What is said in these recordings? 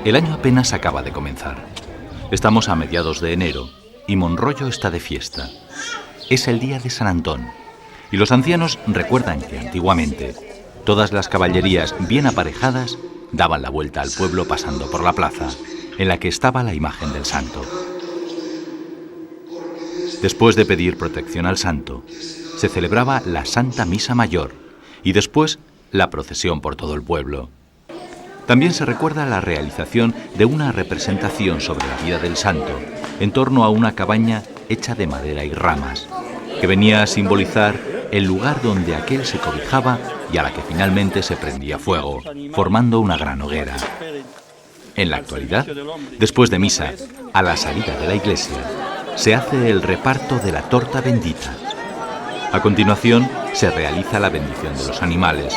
El año apenas acaba de comenzar. Estamos a mediados de enero y Monroyo está de fiesta. Es el día de San Antón y los ancianos recuerdan que antiguamente todas las caballerías bien aparejadas daban la vuelta al pueblo pasando por la plaza en la que estaba la imagen del santo. Después de pedir protección al santo, se celebraba la Santa Misa Mayor y después la procesión por todo el pueblo. También se recuerda la realización de una representación sobre la vida del santo en torno a una cabaña hecha de madera y ramas, que venía a simbolizar el lugar donde aquel se cobijaba y a la que finalmente se prendía fuego, formando una gran hoguera. En la actualidad, después de misa, a la salida de la iglesia, se hace el reparto de la torta bendita. A continuación, se realiza la bendición de los animales.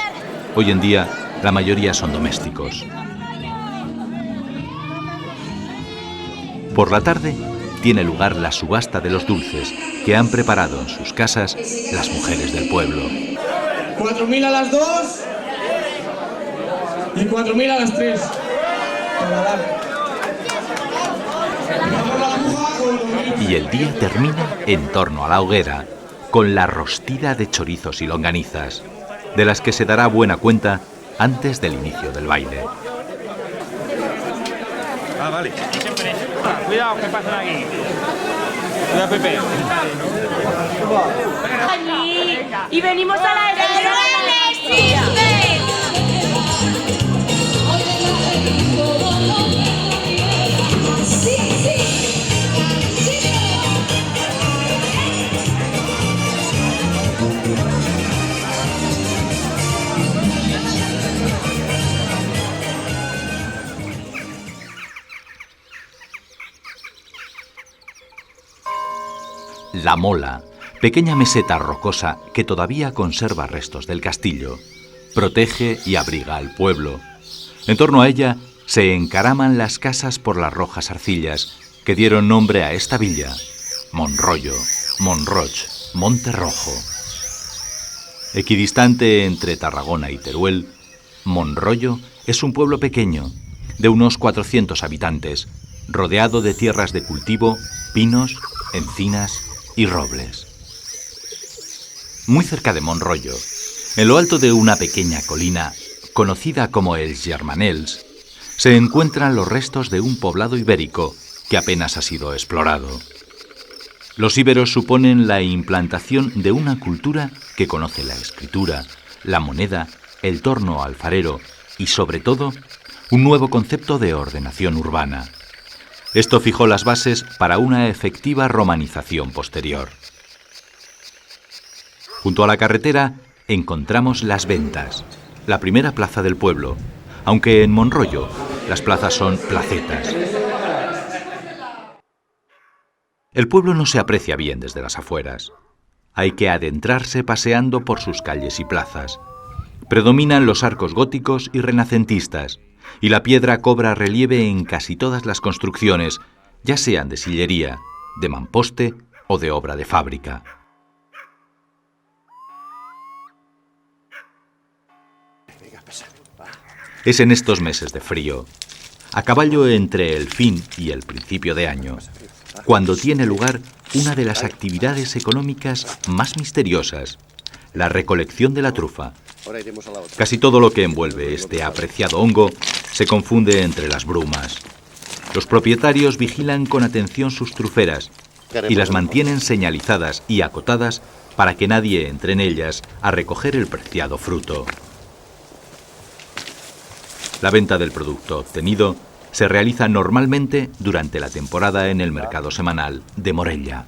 Hoy en día, la mayoría son domésticos. Por la tarde, tiene lugar la subasta de los dulces que han preparado en sus casas las mujeres del pueblo. 4.000 a las 2 y 4.000 a las 3. Y el día termina en torno a la hoguera con la rostida de chorizos y longanizas, de las que se dará buena cuenta antes del inicio del baile. Ah, vale. Cuidado, que pasan aquí. Cuidado, Pepe. Allí. Y venimos a la herencia. La Mola, pequeña meseta rocosa que todavía conserva restos del castillo, protege y abriga al pueblo. En torno a ella se encaraman las casas por las rojas arcillas que dieron nombre a esta villa: Monroyo, Monroig, Monte Rojo. Equidistante entre Tarragona y Teruel, Monroyo es un pueblo pequeño, de unos 400 habitantes, rodeado de tierras de cultivo, pinos, encinas y robles. Muy cerca de Monroyo, en lo alto de una pequeña colina, conocida como els Germanels, se encuentran los restos de un poblado ibérico que apenas ha sido explorado. Los íberos suponen la implantación de una cultura que conoce la escritura, la moneda, el torno alfarero y, sobre todo, un nuevo concepto de ordenación urbana. Esto fijó las bases para una efectiva romanización posterior. Junto a la carretera encontramos Las Ventas, la primera plaza del pueblo, aunque en Monroyo las plazas son placetas. El pueblo no se aprecia bien desde las afueras. Hay que adentrarse paseando por sus calles y plazas. Predominan los arcos góticos y renacentistas, y la piedra cobra relieve en casi todas las construcciones, ya sean de sillería, de mamposte o de obra de fábrica. Es en estos meses de frío, a caballo entre el fin y el principio de año, cuando tiene lugar una de las actividades económicas más misteriosas: la recolección de la trufa. Casi todo lo que envuelve este apreciado hongo se confunde entre las brumas. Los propietarios vigilan con atención sus truferas y las mantienen señalizadas y acotadas para que nadie entre en ellas a recoger el preciado fruto. La venta del producto obtenido se realiza normalmente durante la temporada en el mercado semanal de Morella.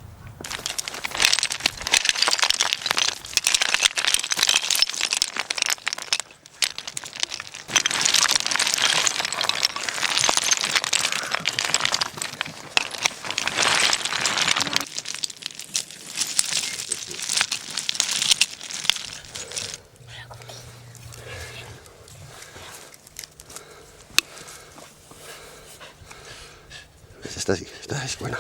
Esta es buena.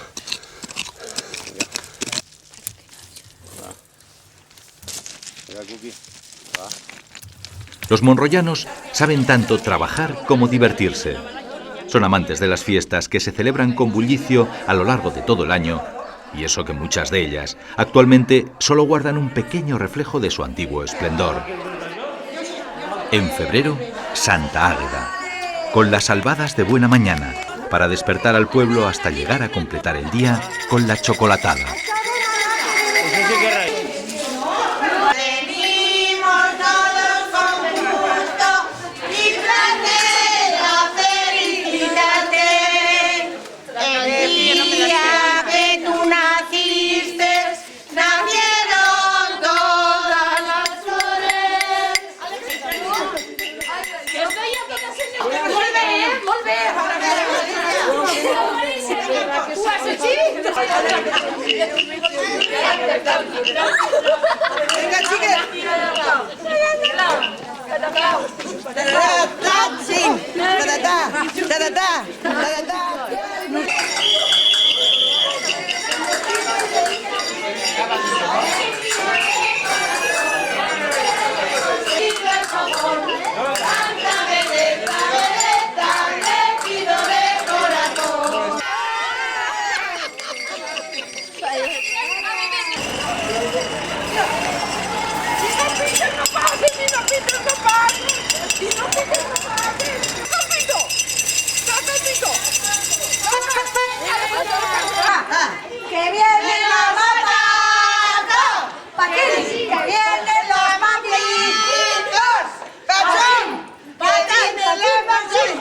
Los monroyanos saben tanto trabajar como divertirse. Son amantes de las fiestas que se celebran con bullicio a lo largo de todo el año, y eso que muchas de ellas actualmente solo guardan un pequeño reflejo de su antiguo esplendor. En febrero, Santa Águeda, con las albadas de buena mañana, para despertar al pueblo hasta llegar a completar el día con la chocolatada. ¡Que viene la matata! ¡Pa' que vienen los matitos! ¡Pachón! ¡Que viene el pachón!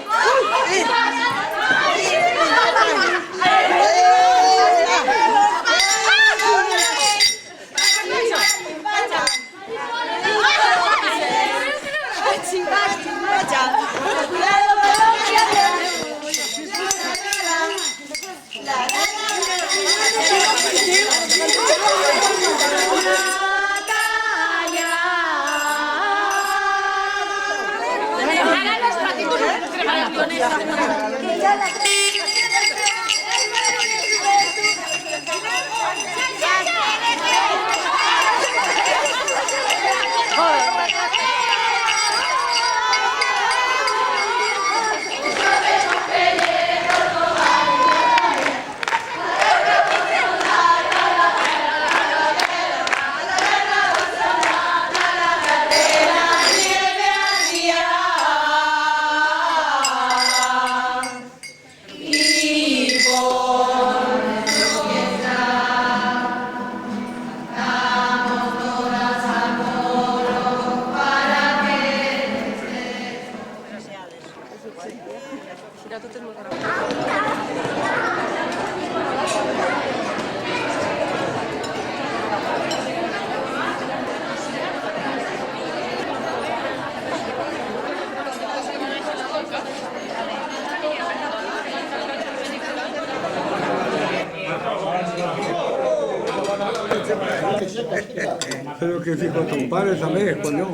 Pero que fijo tu padre también, coño.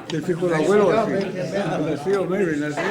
Que fijo el abuelo, así. Nació, maybe, nació.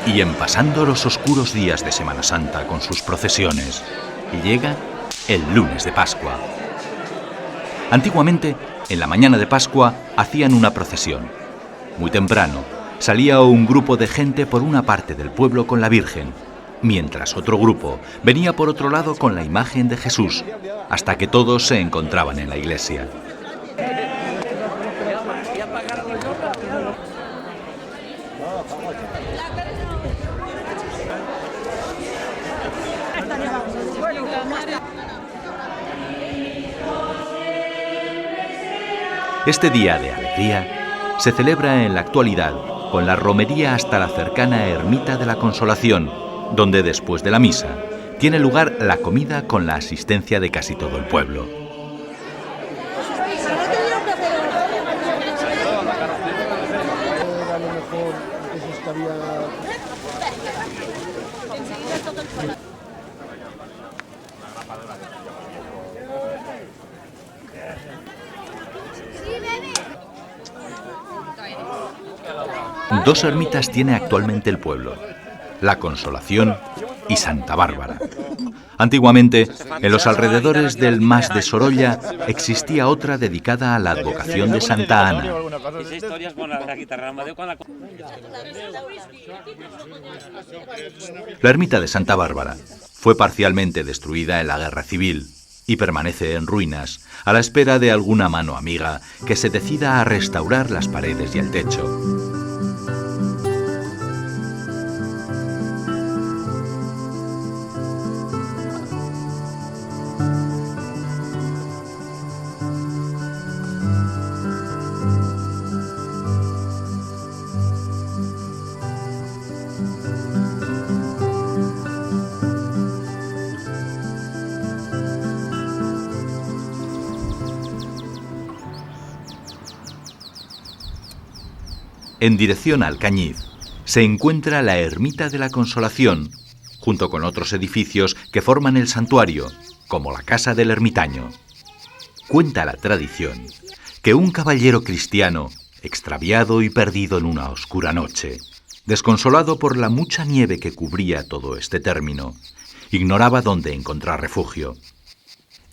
Y en pasando los oscuros días de Semana Santa con sus procesiones, llega el lunes de Pascua. Antiguamente, en la mañana de Pascua, hacían una procesión. Muy temprano, salía un grupo de gente por una parte del pueblo con la Virgen, mientras otro grupo venía por otro lado con la imagen de Jesús, hasta que todos se encontraban en la iglesia. Este día de alegría se celebra en la actualidad con la romería hasta la cercana Ermita de la Consolación, donde después de la misa tiene lugar la comida con la asistencia de casi todo el pueblo. Dos ermitas tiene actualmente el pueblo: La Consolación y Santa Bárbara. Antiguamente, en los alrededores del Mas de Sorolla existía otra dedicada a la advocación de Santa Ana. La ermita de Santa Bárbara fue parcialmente destruida en la Guerra Civil y permanece en ruinas, a la espera de alguna mano amiga que se decida a restaurar las paredes y el techo. En dirección a Alcañiz se encuentra la Ermita de la Consolación, junto con otros edificios que forman el santuario, como la Casa del Ermitaño. Cuenta la tradición que un caballero cristiano, extraviado y perdido en una oscura noche, desconsolado por la mucha nieve que cubría todo este término, ignoraba dónde encontrar refugio.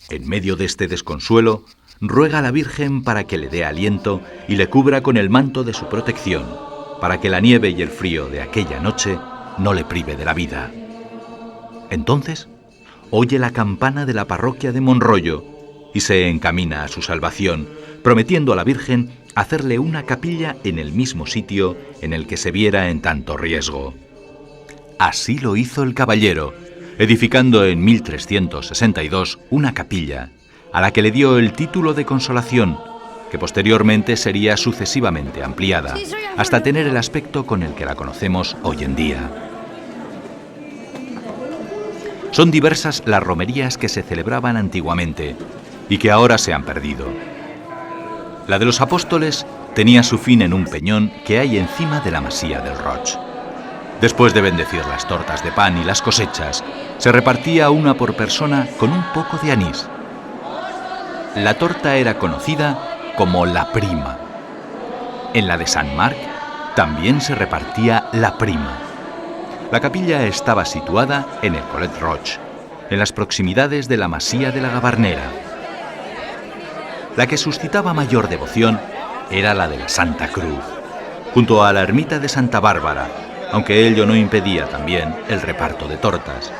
En medio de este desconsuelo, ruega a la Virgen para que le dé aliento y le cubra con el manto de su protección, para que la nieve y el frío de aquella noche no le prive de la vida. Entonces, oye la campana de la parroquia de Monroyo y se encamina a su salvación, prometiendo a la Virgen hacerle una capilla en el mismo sitio en el que se viera en tanto riesgo. Así lo hizo el caballero, edificando en 1362 una capilla, a la que le dio el título de Consolación, que posteriormente sería sucesivamente ampliada, hasta tener el aspecto con el que la conocemos hoy en día. Son diversas las romerías que se celebraban antiguamente y que ahora se han perdido. La de los apóstoles tenía su fin en un peñón que hay encima de la masía del Roig. Después de bendecir las tortas de pan y las cosechas, se repartía una por persona con un poco de anís. La torta era conocida como la prima. En la de Sant Marc también se repartía la prima. La capilla estaba situada en el Colet Roig, en las proximidades de la masía de la Gavarnera. La que suscitaba mayor devoción era la de la Santa Cruz, junto a la ermita de Santa Bárbara, aunque ello no impedía también el reparto de tortas.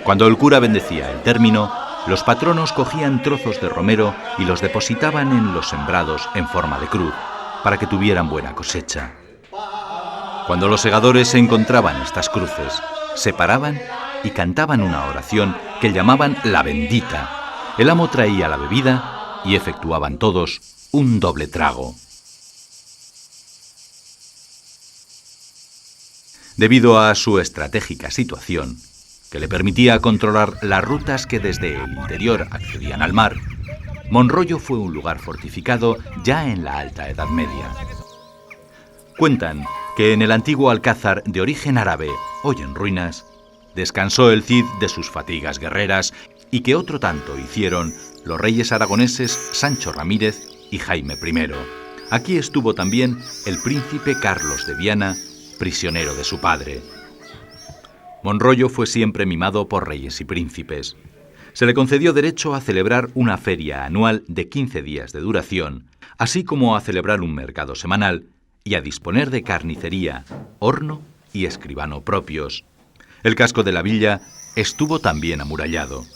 Cuando el cura bendecía el término, los patronos cogían trozos de romero y los depositaban en los sembrados en forma de cruz, para que tuvieran buena cosecha. Cuando los segadores se encontraban estas cruces, se paraban y cantaban una oración que llamaban la bendita. El amo traía la bebida y efectuaban todos un doble trago. Debido a su estratégica situación, que le permitía controlar las rutas que desde el interior accedían al mar, Monroyo fue un lugar fortificado ya en la Alta Edad Media. Cuentan que en el antiguo alcázar de origen árabe, hoy en ruinas, descansó el Cid de sus fatigas guerreras y que otro tanto hicieron los reyes aragoneses Sancho Ramírez y Jaime I. Aquí estuvo también el príncipe Carlos de Viana, prisionero de su padre. Monroyo fue siempre mimado por reyes y príncipes. Se le concedió derecho a celebrar una feria anual de 15 días de duración, así como a celebrar un mercado semanal y a disponer de carnicería, horno y escribano propios. El casco de la villa estuvo también amurallado.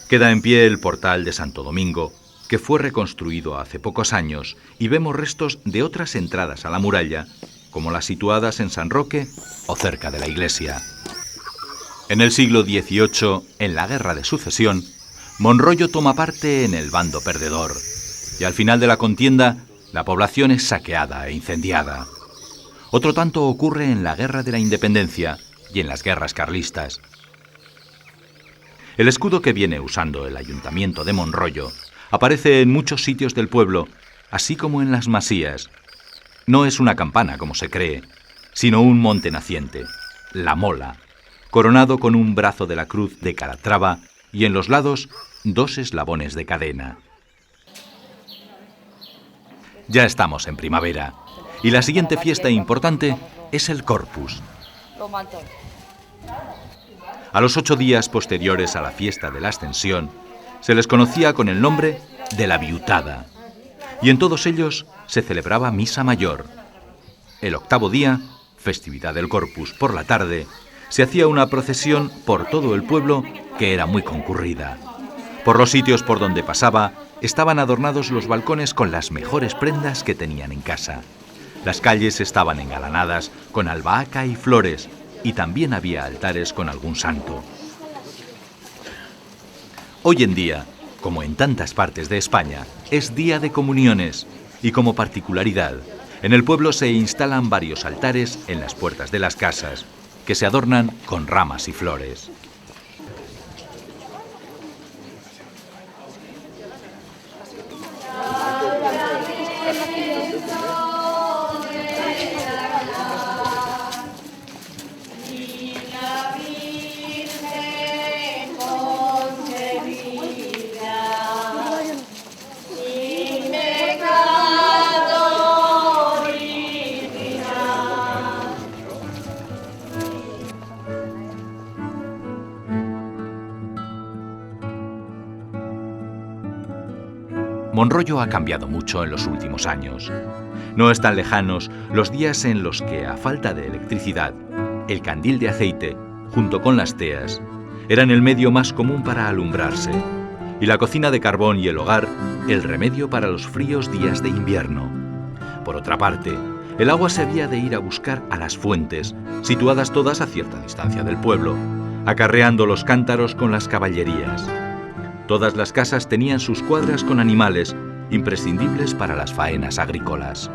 Queda en pie el portal de Santo Domingo, que fue reconstruido hace pocos años, y vemos restos de otras entradas a la muralla, como las situadas en San Roque o cerca de la iglesia. En el siglo XVIII, en la Guerra de Sucesión, Monroyo toma parte en el bando perdedor, y al final de la contienda, la población es saqueada e incendiada. Otro tanto ocurre en la Guerra de la Independencia y en las guerras carlistas. El escudo que viene usando el Ayuntamiento de Monroyo aparece en muchos sitios del pueblo, así como en las masías. No es una campana, como se cree, sino un monte naciente, la Mola, coronado con un brazo de la cruz de Calatrava y en los lados 2 eslabones de cadena. Ya estamos en primavera y la siguiente fiesta importante es el Corpus. A los 8 días posteriores a la fiesta de la Ascensión se les conocía con el nombre de la Viutada y en todos ellos se celebraba misa mayor. El 8º día, festividad del Corpus, por la tarde, se hacía una procesión por todo el pueblo que era muy concurrida. Por los sitios por donde pasaba estaban adornados los balcones con las mejores prendas que tenían en casa. Las calles estaban engalanadas con albahaca y flores y también había altares con algún santo. Hoy en día, como en tantas partes de España, es día de comuniones y como particularidad, en el pueblo se instalan varios altares en las puertas de las casas, que se adornan con ramas y flores. Monroyo ha cambiado mucho en los últimos años. No están lejanos los días en los que, a falta de electricidad, el candil de aceite, junto con las teas, eran el medio más común para alumbrarse, y la cocina de carbón y el hogar, el remedio para los fríos días de invierno. Por otra parte, el agua se había de ir a buscar a las fuentes, situadas todas a cierta distancia del pueblo, acarreando los cántaros con las caballerías. Todas las casas tenían sus cuadras con animales, imprescindibles para las faenas agrícolas.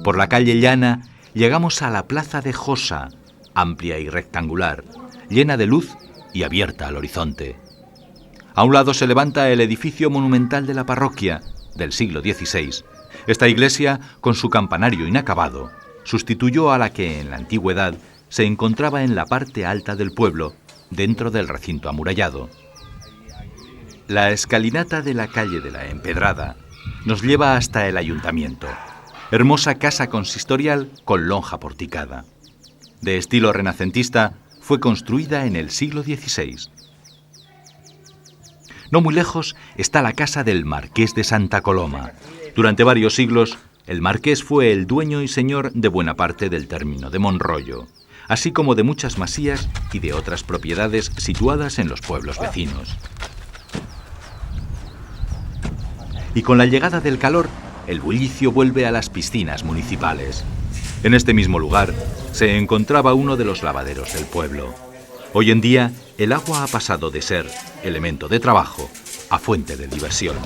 Por la calle llana llegamos a la plaza de Josa, amplia y rectangular, llena de luz y abierta al horizonte. A un lado se levanta el edificio monumental de la parroquia, del siglo XVI. Esta iglesia, con su campanario inacabado, sustituyó a la que en la antigüedad se encontraba en la parte alta del pueblo, dentro del recinto amurallado. La escalinata de la calle de la Empedrada nos lleva hasta el ayuntamiento. Hermosa casa consistorial con lonja porticada. De estilo renacentista, fue construida en el siglo XVI. No muy lejos está la casa del Marqués de Santa Coloma. Durante varios siglos, el marqués fue el dueño y señor de buena parte del término de Monroyo, así como de muchas masías y de otras propiedades situadas en los pueblos vecinos. Y con la llegada del calor, el bullicio vuelve a las piscinas municipales. En este mismo lugar se encontraba uno de los lavaderos del pueblo. Hoy en día, el agua ha pasado de ser elemento de trabajo a fuente de diversión.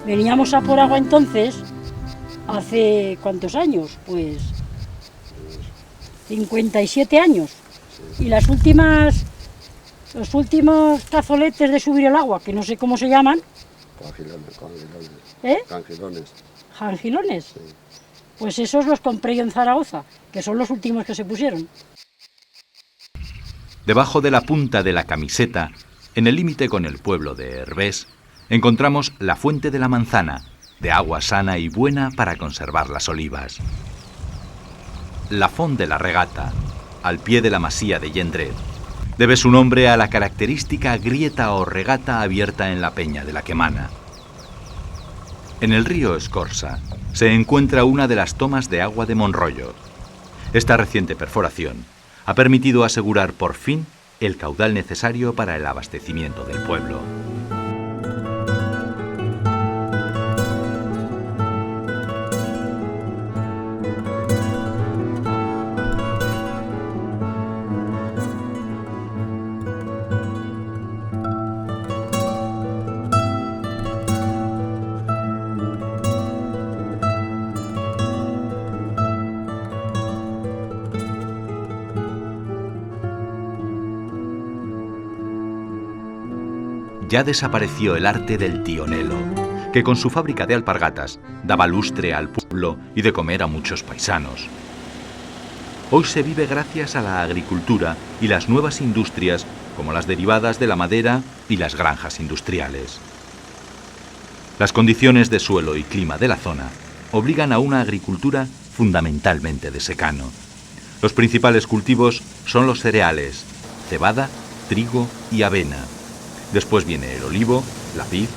Veníamos a por agua entonces ¿Hace cuántos años? Pues 57 años. Y los últimos cazoletes de subir el agua, que no sé cómo se llaman. Cangilones. ¿Eh? Cangilones. ¿Jangilones? Sí. Pues esos los compré yo en Zaragoza, que son los últimos que se pusieron. Debajo de la punta de la camiseta, en el límite con el pueblo de Herbés, encontramos la Fuente de la Manzana, de agua sana y buena para conservar las olivas. La Font de la Regata, al pie de la masía de Gendret, debe su nombre a la característica grieta o regata abierta en la peña de la Quemana. En el río Escorsa se encuentra una de las tomas de agua de Monrollo. Esta reciente perforación ha permitido asegurar por fin el caudal necesario para el abastecimiento del pueblo. Ya desapareció el arte del tionelo, que con su fábrica de alpargatas daba lustre al pueblo y de comer a muchos paisanos. Hoy se vive gracias a la agricultura y las nuevas industrias, como las derivadas de la madera y las granjas industriales. Las condiciones de suelo y clima de la zona obligan a una agricultura fundamentalmente de secano. Los principales cultivos son los cereales, cebada, trigo y avena. Después viene el olivo, la vid,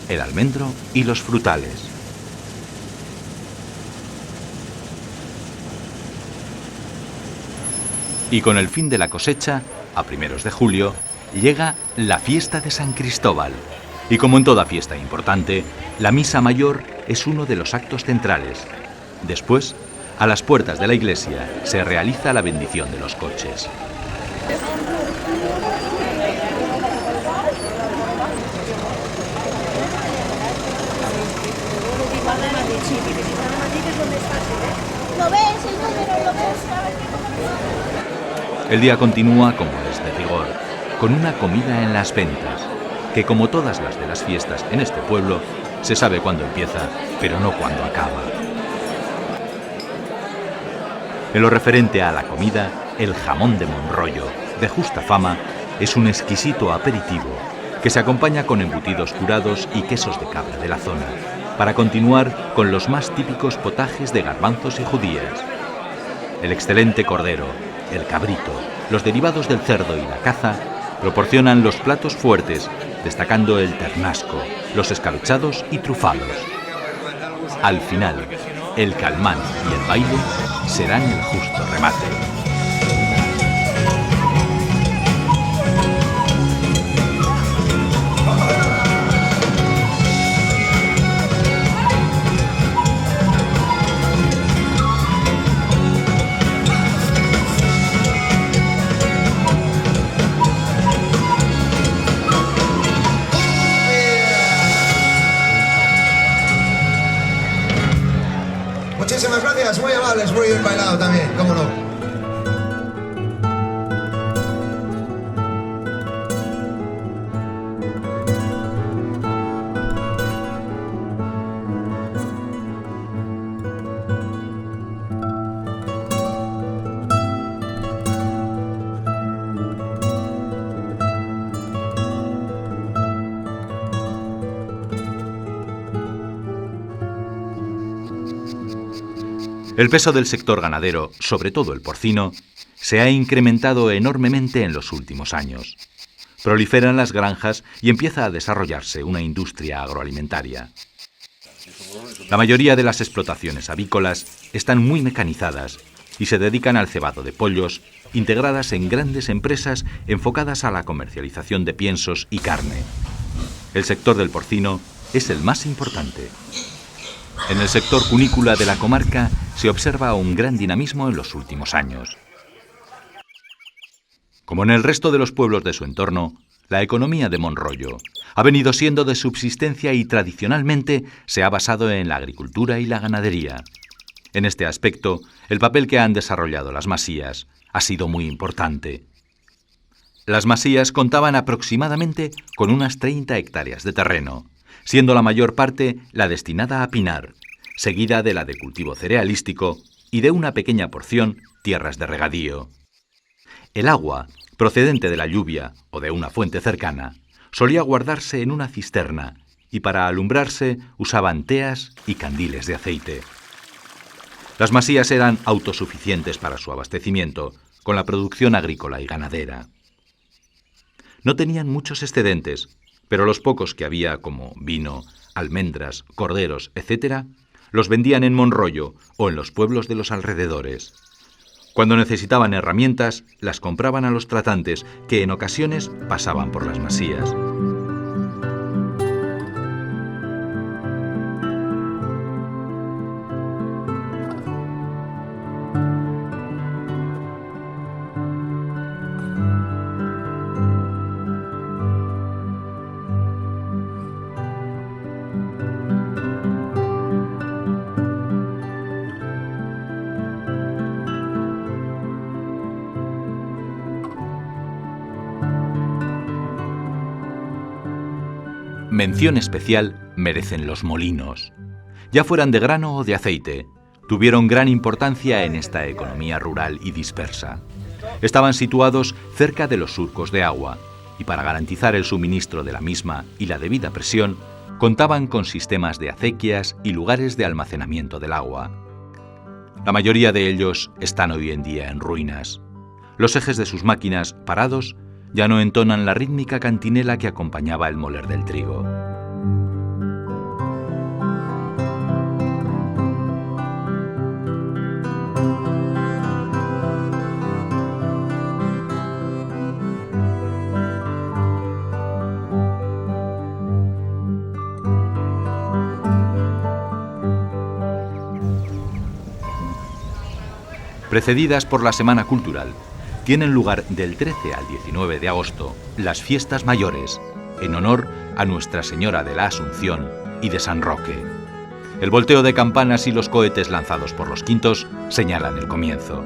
el almendro y los frutales. Y con el fin de la cosecha, a primeros de julio, llega la fiesta de San Cristóbal. Y como en toda fiesta importante, la misa mayor es uno de los actos centrales. Después, a las puertas de la iglesia se realiza la bendición de los coches. El día continúa como es de rigor, con una comida en las ventas, que como todas las de las fiestas en este pueblo, se sabe cuándo empieza, pero no cuándo acaba. En lo referente a la comida, el jamón de Monrollo, de justa fama, es un exquisito aperitivo que se acompaña con embutidos curados y quesos de cabra de la zona, para continuar con los más típicos potajes de garbanzos y judías. El excelente cordero, el cabrito, los derivados del cerdo y la caza proporcionan los platos fuertes, destacando el ternasco, los escabechados y trufados. Al final, el calmán y el baile serán el justo remate. Muchísimas gracias, muy amables, muy bien bailado también, cómo no. El peso del sector ganadero, sobre todo el porcino, se ha incrementado enormemente en los últimos años. Proliferan las granjas y empieza a desarrollarse una industria agroalimentaria. La mayoría de las explotaciones avícolas están muy mecanizadas y se dedican al cebado de pollos, integradas en grandes empresas enfocadas a la comercialización de piensos y carne. El sector del porcino es el más importante. En el sector cunícola de la comarca se observa un gran dinamismo en los últimos años. Como en el resto de los pueblos de su entorno, La economía de Monroyo ha venido siendo de subsistencia y tradicionalmente se ha basado en la agricultura y la ganadería. En este aspecto, el papel que han desarrollado las masías ha sido muy importante. Las masías contaban aproximadamente con unas 30 hectáreas de terreno, siendo la mayor parte la destinada a pinar, seguida de la de cultivo cerealístico y de una pequeña porción tierras de regadío. El agua, procedente de la lluvia o de una fuente cercana, solía guardarse en una cisterna y para alumbrarse usaban teas y candiles de aceite. Las masías eran autosuficientes para su abastecimiento, con la producción agrícola y ganadera. No tenían muchos excedentes, pero los pocos que había, como vino, almendras, corderos, etc., los vendían en Monroyo o en los pueblos de los alrededores. Cuando necesitaban herramientas, las compraban a los tratantes, que en ocasiones pasaban por las masías. Mención especial merecen los molinos. Ya fueran de grano o de aceite, tuvieron gran importancia en esta economía rural y dispersa. Estaban situados cerca de los surcos de agua y para garantizar el suministro de la misma y la debida presión, contaban con sistemas de acequias y lugares de almacenamiento del agua. La mayoría de ellos están hoy en día en ruinas. Los ejes de sus máquinas, parados, ya no entonan la rítmica cantinela que acompañaba el moler del trigo. Precedidas por la Semana Cultural, tienen lugar del 13 al 19 de agosto las fiestas mayores, en honor a Nuestra Señora de la Asunción y de San Roque. El volteo de campanas y los cohetes lanzados por los quintos señalan el comienzo.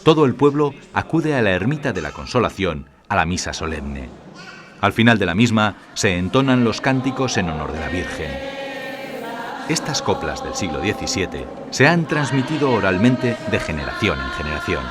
Todo el pueblo acude a la ermita de la Consolación a la misa solemne. Al final de la misma se entonan los cánticos en honor de la Virgen. Estas coplas del siglo XVII se han transmitido oralmente de generación en generación.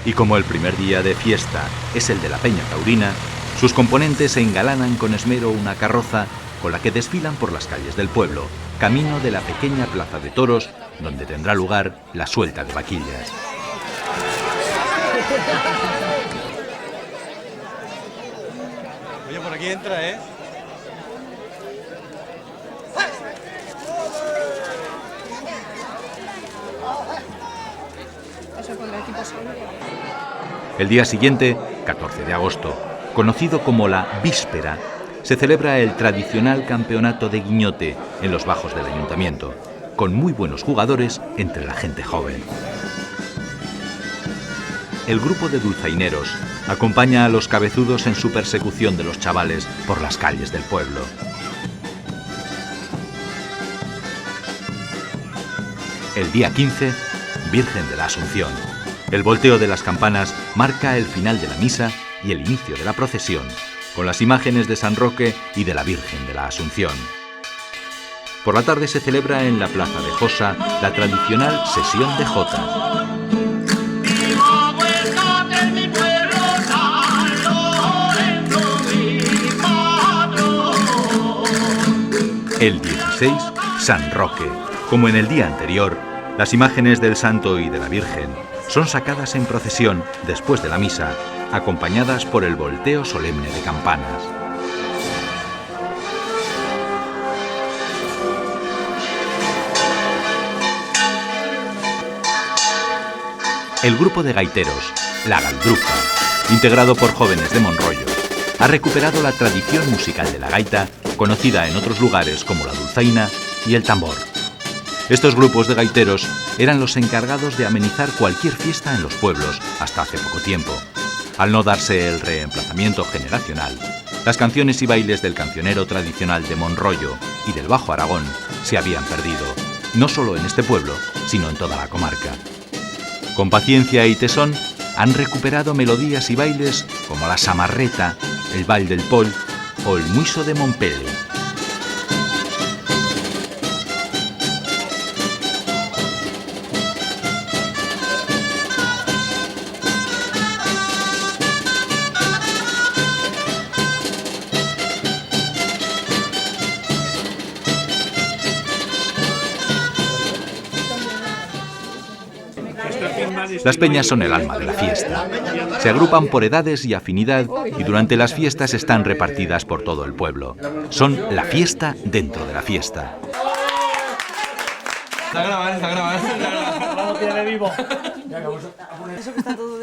Y como el primer día de fiesta es el de la Peña Taurina, sus componentes engalanan con esmero una carroza con la que desfilan por las calles del pueblo, camino de la pequeña plaza de toros donde tendrá lugar la suelta de vaquillas. Oye, por aquí entra, ¿eh? El día siguiente, 14 de agosto, conocido como la Víspera, se celebra el tradicional campeonato de guiñote en los bajos del ayuntamiento, con muy buenos jugadores entre la gente joven. El grupo de dulzaineros acompaña a los cabezudos en su persecución de los chavales por las calles del pueblo. El día 15, Virgen de la Asunción. El volteo de las campanas marca el final de la misa y el inicio de la procesión, con las imágenes de San Roque y de la Virgen de la Asunción. Por la tarde se celebra en la plaza de Josa la tradicional sesión de jotas. El 16, San Roque. Como en el día anterior, las imágenes del Santo y de la Virgen son sacadas en procesión después de la misa, acompañadas por el volteo solemne de campanas. El grupo de gaiteros, La Galdrufa, integrado por jóvenes de Monroyo, ha recuperado la tradición musical de la gaita, conocida en otros lugares como la dulzaina y el tambor. Estos grupos de gaiteros eran los encargados de amenizar cualquier fiesta en los pueblos hasta hace poco tiempo. Al no darse el reemplazamiento generacional, las canciones y bailes del cancionero tradicional de Monroyo y del Bajo Aragón se habían perdido, no solo en este pueblo, sino en toda la comarca. Con paciencia y tesón, han recuperado melodías y bailes como la samarreta, el ball del pol o el muiso de Montpellier. Las peñas son el alma de la fiesta. Se agrupan por edades y afinidad y durante las fiestas están repartidas por todo el pueblo. Son la fiesta dentro de la fiesta. Está grabando. Tiene vivo.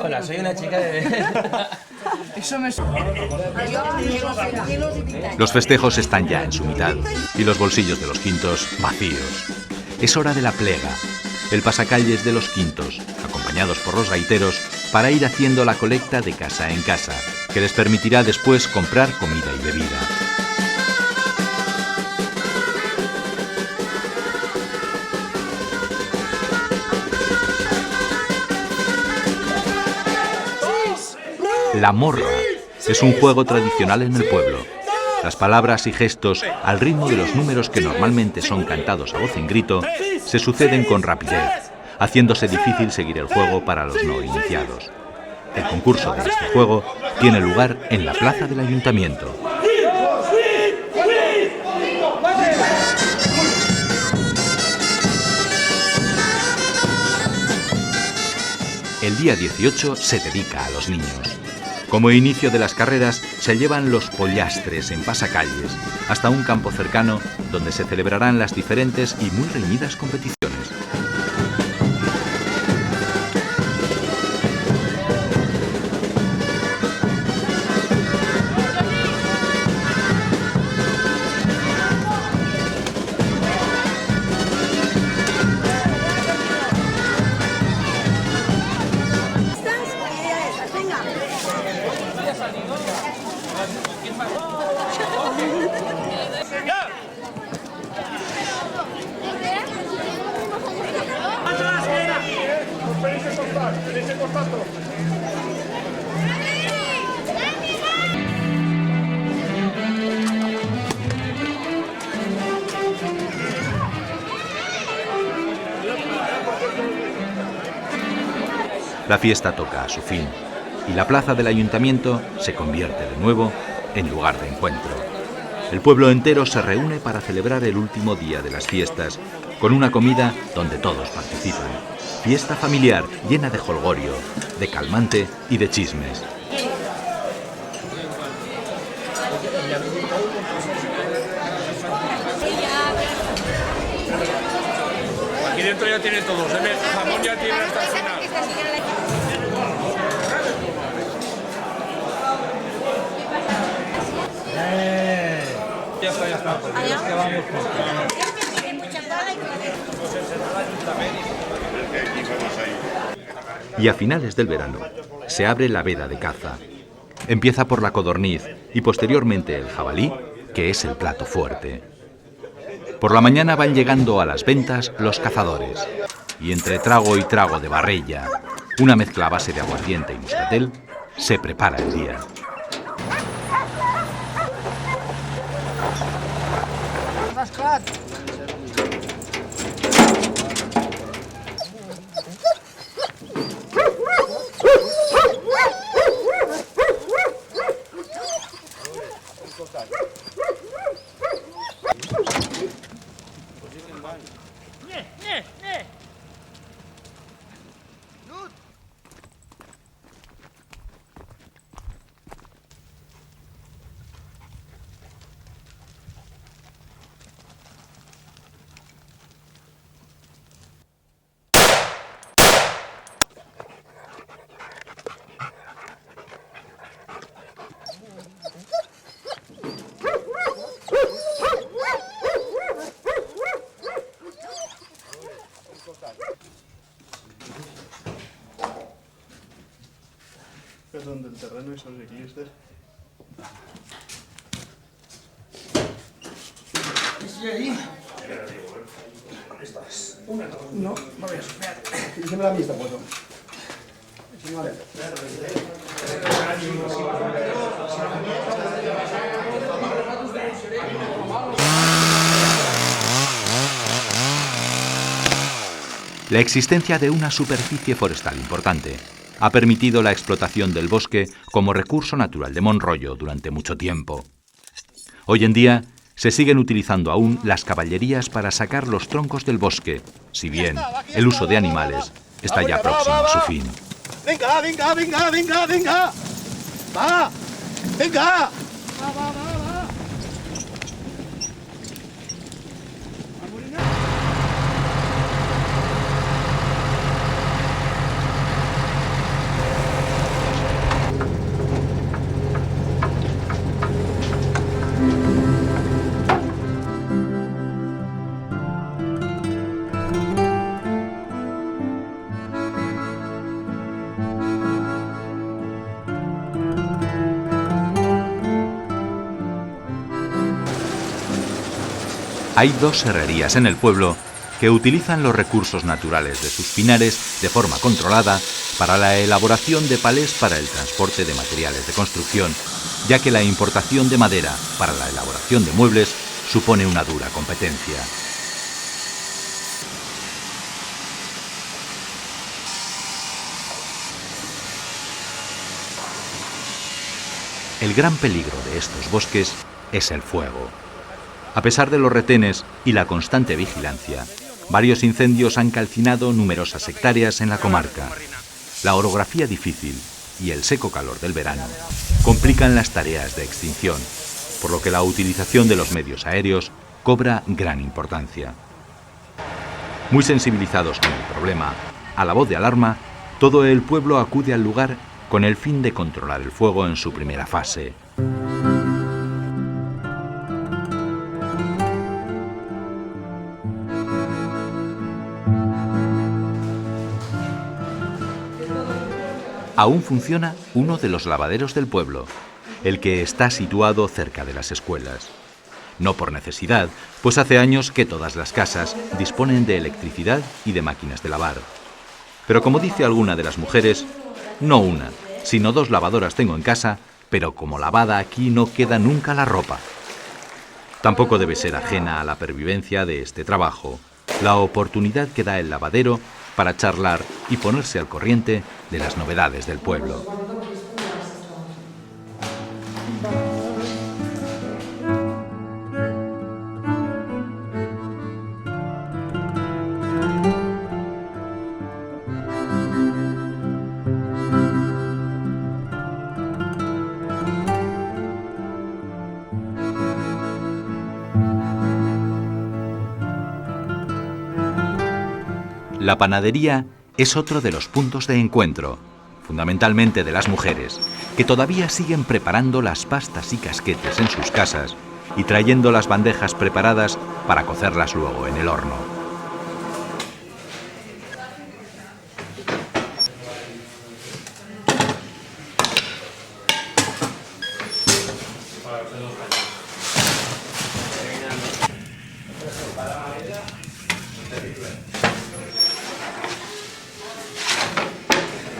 Hola, soy una chica de... Los festejos están ya en su mitad y los bolsillos de los quintos vacíos. Es hora de la plega, el pasacalles de los quintos, acompañados por los gaiteros, para ir haciendo la colecta de casa en casa, que les permitirá después comprar comida y bebida. La morra es un juego tradicional en el pueblo. Las palabras y gestos, al ritmo de los números que normalmente son cantados a voz en grito, se suceden con rapidez, haciéndose difícil seguir el juego para los no iniciados. El concurso de este juego tiene lugar en la plaza del ayuntamiento. El día 18 se dedica a los niños. Como inicio de las carreras, se llevan los pollastres en pasacalles hasta un campo cercano donde se celebrarán las diferentes y muy reñidas competiciones. La fiesta toca a su fin y la plaza del ayuntamiento se convierte de nuevo en lugar de encuentro. El pueblo entero se reúne para celebrar el último día de las fiestas con una comida donde todos participan. Fiesta familiar llena de jolgorio, de calmante y de chismes. Aquí dentro ya tiene todo, el jamón ya tiene hasta el final. Ya está, ya está. Es que vamos. Y a finales del verano se abre la veda de caza. Empieza por la codorniz y posteriormente el jabalí, que es el plato fuerte. Por la mañana van llegando a las ventas los cazadores. Y entre trago y trago de barrella, una mezcla a base de aguardiente y moscatel, se prepara el día. Es donde el terreno y sus ciclistas. ¿Sí ahí? No, no veas, espérate. Hicime la vista, pues. Vale. La existencia de una superficie forestal importante ha permitido la explotación del bosque como recurso natural de Monrollo durante mucho tiempo. Hoy en día se siguen utilizando aún las caballerías para sacar los troncos del bosque, si bien el uso de animales está ya próximo a su fin. ¡Venga, venga, venga, venga, venga! ¡Va! ¡Venga! Hay dos herrerías en el pueblo que utilizan los recursos naturales de sus pinares de forma controlada para la elaboración de palés para el transporte de materiales de construcción, ya que la importación de madera para la elaboración de muebles supone una dura competencia. El gran peligro de estos bosques es el fuego. A pesar de los retenes y la constante vigilancia, varios incendios han calcinado numerosas hectáreas en la comarca. La orografía difícil y el seco calor del verano complican las tareas de extinción, por lo que la utilización de los medios aéreos cobra gran importancia. Muy sensibilizados con el problema, a la voz de alarma, todo el pueblo acude al lugar con el fin de controlar el fuego en su primera fase. Aún funciona uno de los lavaderos del pueblo, el que está situado cerca de las escuelas. No por necesidad, pues hace años que todas las casas disponen de electricidad y de máquinas de lavar. Pero como dice alguna de las mujeres, no una, sino dos lavadoras tengo en casa, pero como lavada aquí no queda nunca la ropa. Tampoco debe ser ajena a la pervivencia de este trabajo, la oportunidad que da el lavadero para charlar y ponerse al corriente de las novedades del pueblo. La panadería es otro de los puntos de encuentro, fundamentalmente de las mujeres, que todavía siguen preparando las pastas y casquetes en sus casas y trayendo las bandejas preparadas para cocerlas luego en el horno.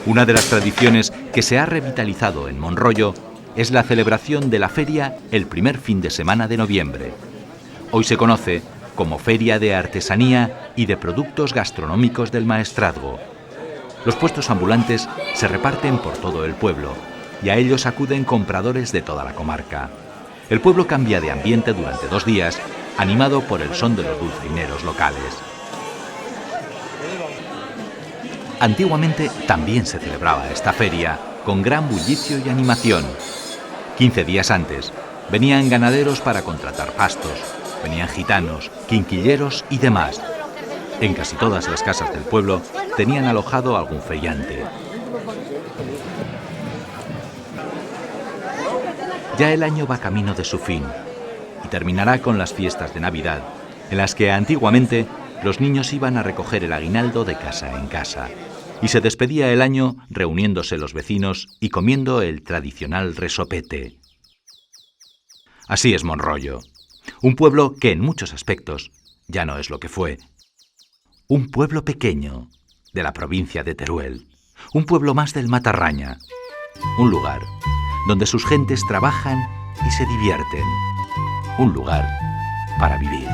Una de las tradiciones que se ha revitalizado en Monroyo es la celebración de la feria el primer fin de semana de noviembre. Hoy se conoce como Feria de Artesanía y de Productos Gastronómicos del Maestrazgo. Los puestos ambulantes se reparten por todo el pueblo y a ellos acuden compradores de toda la comarca. El pueblo cambia de ambiente durante 2 días, animado por el son de los dulzaineros locales. Antiguamente también se celebraba esta feria con gran bullicio y animación. 15 días antes venían ganaderos para contratar pastos, venían gitanos, quinquilleros y demás. En casi todas las casas del pueblo tenían alojado algún feriante. Ya el año va camino de su fin y terminará con las fiestas de Navidad, en las que antiguamente los niños iban a recoger el aguinaldo de casa en casa y se despedía el año reuniéndose los vecinos y comiendo el tradicional resopete. Así es Monroyo, un pueblo que en muchos aspectos ya no es lo que fue. Un pueblo pequeño de la provincia de Teruel, un pueblo más del Matarraña, un lugar donde sus gentes trabajan y se divierten, un lugar para vivir.